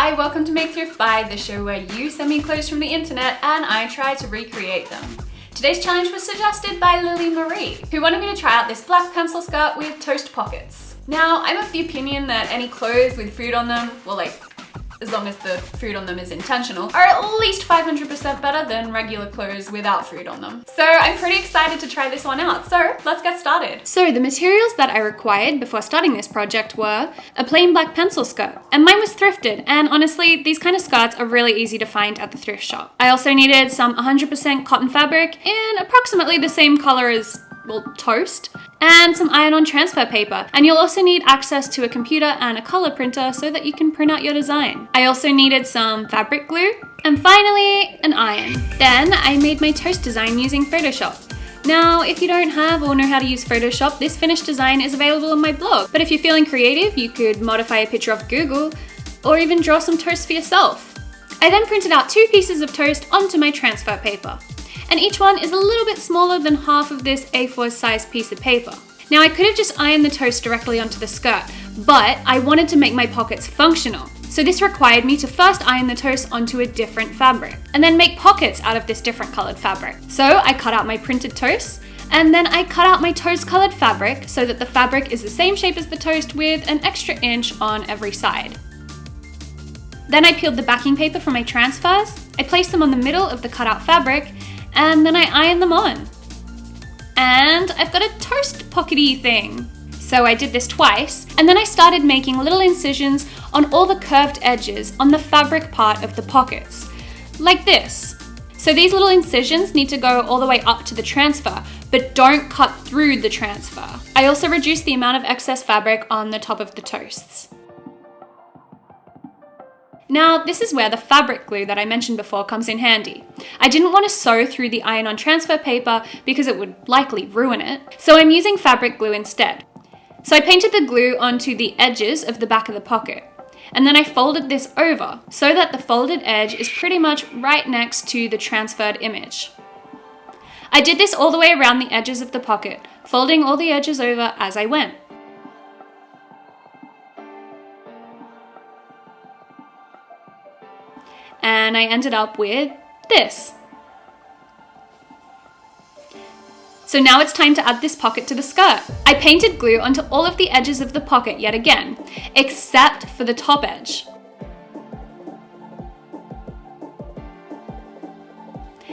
Hi, welcome to Make Thrift Buy, the show where you send me clothes from the internet and I try to recreate them. Today's challenge was suggested by Lily Marie, who wanted me to try out this black pencil skirt with toast pockets. Now, I'm of the opinion that any clothes with food on them, well, as long as the food on them is intentional, are at least 500% better than regular clothes without food on them. So I'm pretty excited to try this one out, so let's get started. So the materials that I required before starting this project were a plain black pencil skirt, and mine was thrifted, and honestly, these kind of skirts are really easy to find at the thrift shop. I also needed some 100% cotton fabric in approximately the same color as, well, toast, and some iron-on transfer paper. And you'll also need access to a computer and a color printer so that you can print out your design. I also needed some fabric glue, and finally, an iron. Then I made my toast design using Photoshop. Now, if you don't have or know how to use Photoshop, this finished design is available on my blog. But if you're feeling creative, you could modify a picture off Google, or even draw some toast for yourself. I then printed out 2 pieces of toast onto my transfer paper, and each one is a little bit smaller than half of this A4 size piece of paper. Now, I could have just ironed the toast directly onto the skirt, but I wanted to make my pockets functional. So this required me to first iron the toast onto a different fabric, and then make pockets out of this different colored fabric. So I cut out my printed toast, and then I cut out my toast colored fabric so that the fabric is the same shape as the toast with an extra inch on every side. Then I peeled the backing paper from my transfers, I placed them on the middle of the cutout fabric, and then I ironed them on. And I've got a toast pockety thing. So I did this twice, and then I started making little incisions on all the curved edges on the fabric part of the pockets, like this. So these little incisions need to go all the way up to the transfer, but don't cut through the transfer. I also reduced the amount of excess fabric on the top of the toasts. Now, this is where the fabric glue that I mentioned before comes in handy. I didn't want to sew through the iron-on transfer paper because it would likely ruin it, so I'm using fabric glue instead. So I painted the glue onto the edges of the back of the pocket, and then I folded this over so that the folded edge is pretty much right next to the transferred image. I did this all the way around the edges of the pocket, folding all the edges over as I went. And I ended up with this. So now it's time to add this pocket to the skirt. I painted glue onto all of the edges of the pocket yet again, except for the top edge.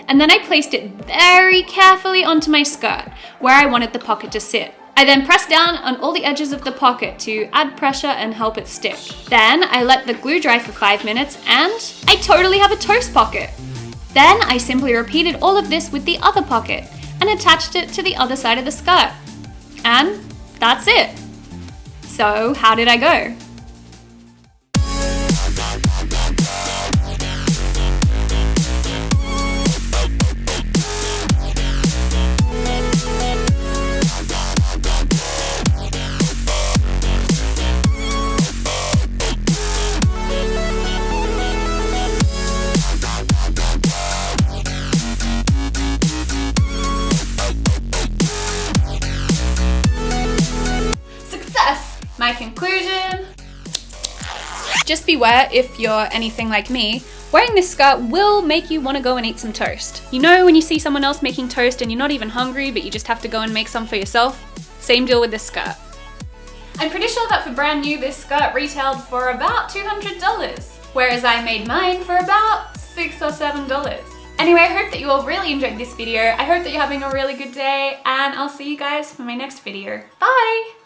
And then I placed it very carefully onto my skirt, where I wanted the pocket to sit. I then pressed down on all the edges of the pocket to add pressure and help it stick. Then I let the glue dry for 5 minutes and I totally have a toast pocket. Then I simply repeated all of this with the other pocket and attached it to the other side of the skirt. And that's it. So how did I go? My conclusion: just beware if you're anything like me, wearing this skirt will make you want to go and eat some toast. You know when you see someone else making toast and you're not even hungry but you just have to go and make some for yourself? Same deal with this skirt. I'm pretty sure that for brand new this skirt retailed for about $200, whereas I made mine for about $6 or $7. Anyway, I hope that you all really enjoyed this video. I hope that you're having a really good day, and I'll see you guys for my next video. Bye!